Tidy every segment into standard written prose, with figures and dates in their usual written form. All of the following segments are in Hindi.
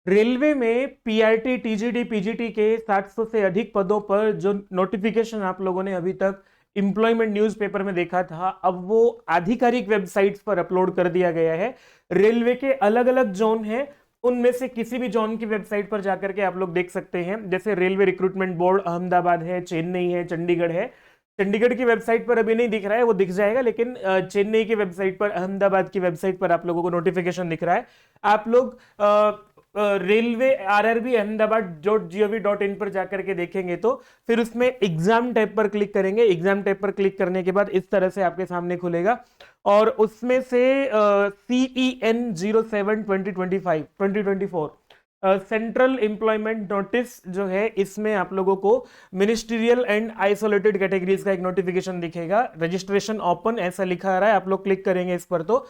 रेलवे में पीआरटी, टीजीटी, पीजीटी के 700 से अधिक पदों पर जो नोटिफिकेशन आप लोगों ने अभी तक एम्प्लॉयमेंट न्यूज़पेपर में देखा था, अब वो आधिकारिक वेबसाइट्स पर अपलोड कर दिया गया है। रेलवे के अलग अलग जोन हैं, उनमें से किसी भी जोन की वेबसाइट पर जाकर के आप लोग देख सकते हैं। जैसे रेलवे रिक्रूटमेंट बोर्ड अहमदाबाद है, चेन्नई है, चंडीगढ़ है। चंडीगढ़ की वेबसाइट पर अभी नहीं दिख रहा है, वो दिख जाएगा, लेकिन चेन्नई की वेबसाइट पर, अहमदाबाद की वेबसाइट पर आप लोगों को नोटिफिकेशन दिख रहा है। आप लोग रेलवे आरआरबी अहमदाबाद .gov.in पर जाकर के देखेंगे तो फिर उसमें एग्जाम टैब पर क्लिक करेंगे। एग्जाम टैब पर क्लिक करने के बाद इस तरह से आपके सामने खुलेगा और उसमें से CEN 07 2024 सेंट्रल एम्प्लॉयमेंट नोटिस जो है, इसमें आप लोगों को मिनिस्ट्रियल एंड आइसोलेटेड कैटेगरीज का एक नोटिफिकेशन दिखेगा। रजिस्ट्रेशन ओपन ऐसा लिखा आ रहा है, आप लोग क्लिक करेंगे इस पर तो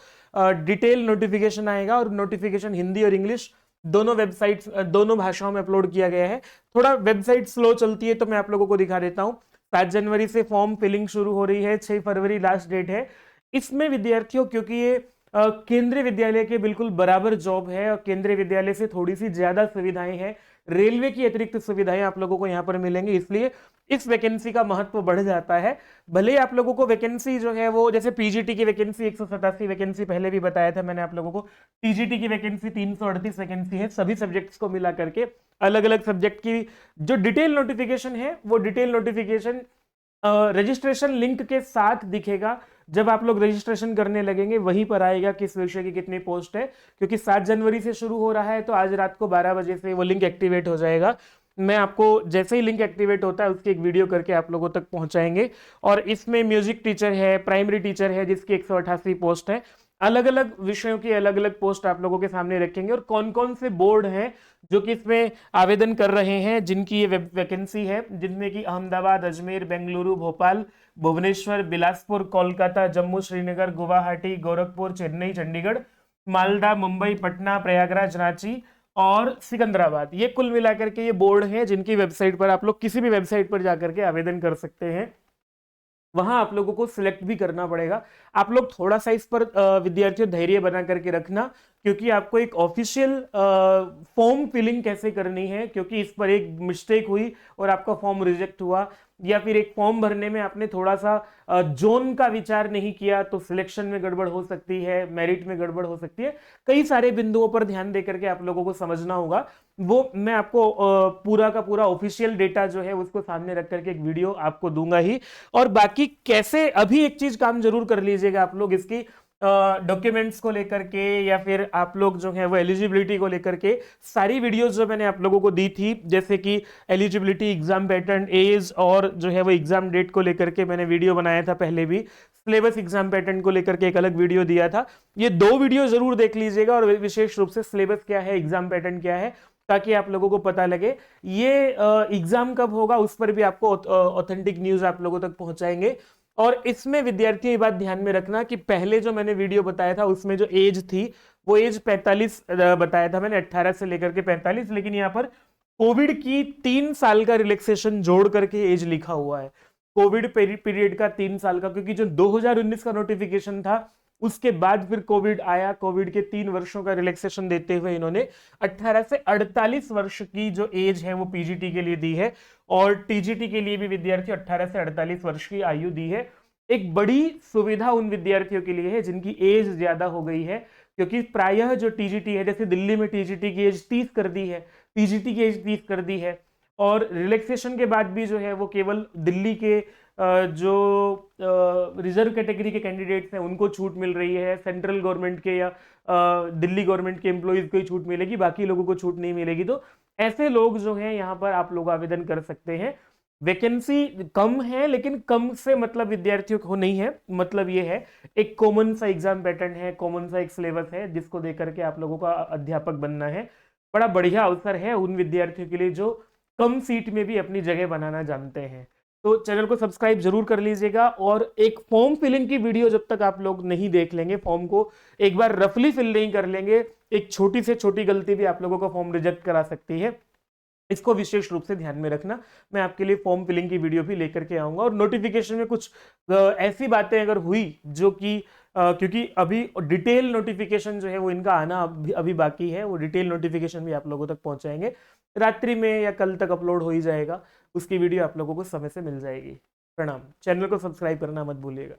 डिटेल नोटिफिकेशन आएगा और नोटिफिकेशन हिंदी और इंग्लिश दोनों वेबसाइट्स, दोनों भाषाओं में अपलोड किया गया है। थोड़ा वेबसाइट स्लो चलती है तो मैं आप लोगों को दिखा देता हूं। 7 जनवरी से फॉर्म फिलिंग शुरू हो रही है, 6 फरवरी लास्ट डेट है। इसमें विद्यार्थियों, क्योंकि ये केंद्रीय विद्यालय के बिल्कुल बराबर जॉब है और केंद्रीय विद्यालय से थोड़ी सी ज्यादा सुविधाएं हैं, रेलवे की अतिरिक्त सुविधाएं आप लोगों को यहां पर मिलेंगी, इसलिए इस वैकेंसी का महत्व बढ़ जाता है। भले ही आप लोगों को वैकेंसी जो है वो, जैसे पीजीटी की वैकेंसी 187 वैकेंसी पहले भी बताया था मैंने आप लोगों को, टीजीटी की वैकेंसी 338 वैकेंसी है। सभी सब्जेक्ट्स को मिला करके अलग अलग सब्जेक्ट की जो डिटेल नोटिफिकेशन है, वो डिटेल नोटिफिकेशन रजिस्ट्रेशन लिंक के साथ दिखेगा। जब आप लोग रजिस्ट्रेशन करने लगेंगे वहीं पर आएगा किस विषय की कितनी पोस्ट है, क्योंकि 7 जनवरी से शुरू हो रहा है तो आज रात को 12 बजे से वो लिंक एक्टिवेट हो जाएगा। मैं आपको जैसे ही लिंक एक्टिवेट होता है उसकी एक वीडियो करके आप लोगों तक पहुंचाएंगे। और इसमें म्यूजिक टीचर है, प्राइमरी टीचर है जिसकी 188 पोस्ट है। अलग अलग विषयों की अलग अलग पोस्ट आप लोगों के सामने रखेंगे और कौन कौन से बोर्ड हैं जो कि इसमें आवेदन कर रहे हैं, जिनकी ये वैकेंसी है, जिनमें कि अहमदाबाद, अजमेर, बेंगलुरु, भोपाल, भुवनेश्वर, बिलासपुर, कोलकाता, जम्मू, श्रीनगर, गुवाहाटी, गोरखपुर, चेन्नई, चंडीगढ़, मालदा, मुंबई, पटना, प्रयागराज, रांची और सिकंदराबाद। ये कुल मिलाकर के ये बोर्ड हैं जिनकी वेबसाइट पर आप लोग किसी भी वेबसाइट पर जाकर के आवेदन कर सकते हैं। वहां आप लोगों को सिलेक्ट भी करना पड़ेगा। आप लोग थोड़ा सा इस पर विद्यार्थियों धैर्य बना करके रखना, क्योंकि आपको एक ऑफिशियल फॉर्म फिलिंग कैसे करनी है, क्योंकि इस पर एक मिस्टेक हुई और आपका फॉर्म रिजेक्ट हुआ, या फिर एक फॉर्म भरने में आपने थोड़ा सा जोन का विचार नहीं किया तो सिलेक्शन में गड़बड़ हो सकती है, मेरिट में गड़बड़ हो सकती है। कई सारे बिंदुओं पर ध्यान देकर के आप लोगों को समझना होगा। वो मैं आपको पूरा का पूरा ऑफिशियल डेटा जो है उसको सामने रख करके एक वीडियो आपको दूंगा ही। और बाकी कैसे, अभी एक चीज काम जरूर कर लीजिएगा आप लोग, इसकी डॉक्यूमेंट्स को लेकर के या फिर आप लोग जो है वो एलिजिबिलिटी को लेकर के सारी वीडियोस जो मैंने आप लोगों को दी थी, जैसे कि एलिजिबिलिटी, एग्जाम पैटर्न, एज और जो है वो एग्जाम डेट को लेकर के मैंने वीडियो बनाया था पहले भी। सिलेबस, एग्जाम पैटर्न को लेकर के एक अलग वीडियो दिया था। ये 2 वीडियो जरूर देख लीजिएगा, और विशेष रूप से सिलेबस क्या है, एग्जाम पैटर्न क्या है, ताकि आप लोगों को पता लगे। ये एग्जाम कब होगा उस पर भी आपको ऑथेंटिक न्यूज आप लोगों तक पहुंचाएंगे। और इसमें विद्यार्थियों ये बात ध्यान में रखना कि पहले जो मैंने वीडियो बताया था उसमें जो एज थी वो एज 45 बताया था मैंने, 18 से लेकर के 45, लेकिन यहाँ पर कोविड की 3 साल का रिलैक्सेशन जोड़ करके एज लिखा हुआ है। कोविड पीरियड का 3 साल का, क्योंकि जो 2019 का नोटिफिकेशन था उसके बाद फिर कोविड आया, कोविड के 3 वर्षों का रिलैक्सेशन देते हुए इन्होंने 18 से 48 वर्ष की जो एज है वो पीजीटी के लिए दी है, और टीजीटी के लिए भी विद्यार्थी 18 से 48 वर्ष की आयु दी है। एक बड़ी सुविधा उन विद्यार्थियों के लिए है जिनकी एज ज्यादा हो गई है, क्योंकि प्रायः जो टीजीटी है, जैसे दिल्ली में टीजीटी की एज 30 कर दी है, पीजीटी की एज 30 कर दी है, और रिलैक्सेशन के बाद भी जो है वो केवल दिल्ली के जो रिजर्व कैटेगरी के कैंडिडेट्स हैं उनको छूट मिल रही है, सेंट्रल गवर्नमेंट के या दिल्ली गवर्नमेंट के एम्प्लॉइज को ही छूट मिलेगी, बाकी लोगों को छूट नहीं मिलेगी। तो ऐसे लोग जो हैं यहाँ पर आप लोग आवेदन कर सकते हैं। वैकेंसी कम है, लेकिन कम से मतलब विद्यार्थियों को नहीं है, मतलब ये है एक कॉमन सा एग्जाम पैटर्न है, कॉमन सा एक सिलेबस है जिसको देकर के आप लोगों का अध्यापक बनना है। बड़ा बढ़िया अवसर है उन विद्यार्थियों के लिए जो कम सीट में भी अपनी जगह बनाना जानते हैं। तो चैनल को सब्सक्राइब जरूर कर लीजिएगा, और एक फॉर्म फिलिंग की वीडियो जब तक आप लोग नहीं देख लेंगे, फॉर्म को एक बार रफली फिल नहीं कर लेंगे, एक छोटी से छोटी गलती भी आप लोगों का फॉर्म रिजेक्ट करा सकती है। इसको विशेष रूप से ध्यान में रखना। मैं आपके लिए फॉर्म फिलिंग की वीडियो भी लेकर के आऊंगा, और नोटिफिकेशन में कुछ ऐसी बातें अगर हुई जो कि क्योंकि अभी डिटेल नोटिफिकेशन जो है वो इनका आना अभी बाकी है। वो डिटेल नोटिफिकेशन भी आप लोगों तक पहुंचाएंगे, रात्रि में या कल तक अपलोड हो ही जाएगा, उसकी वीडियो आप लोगों को समय से मिल जाएगी। प्रणाम। चैनल को सब्सक्राइब करना मत भूलिएगा।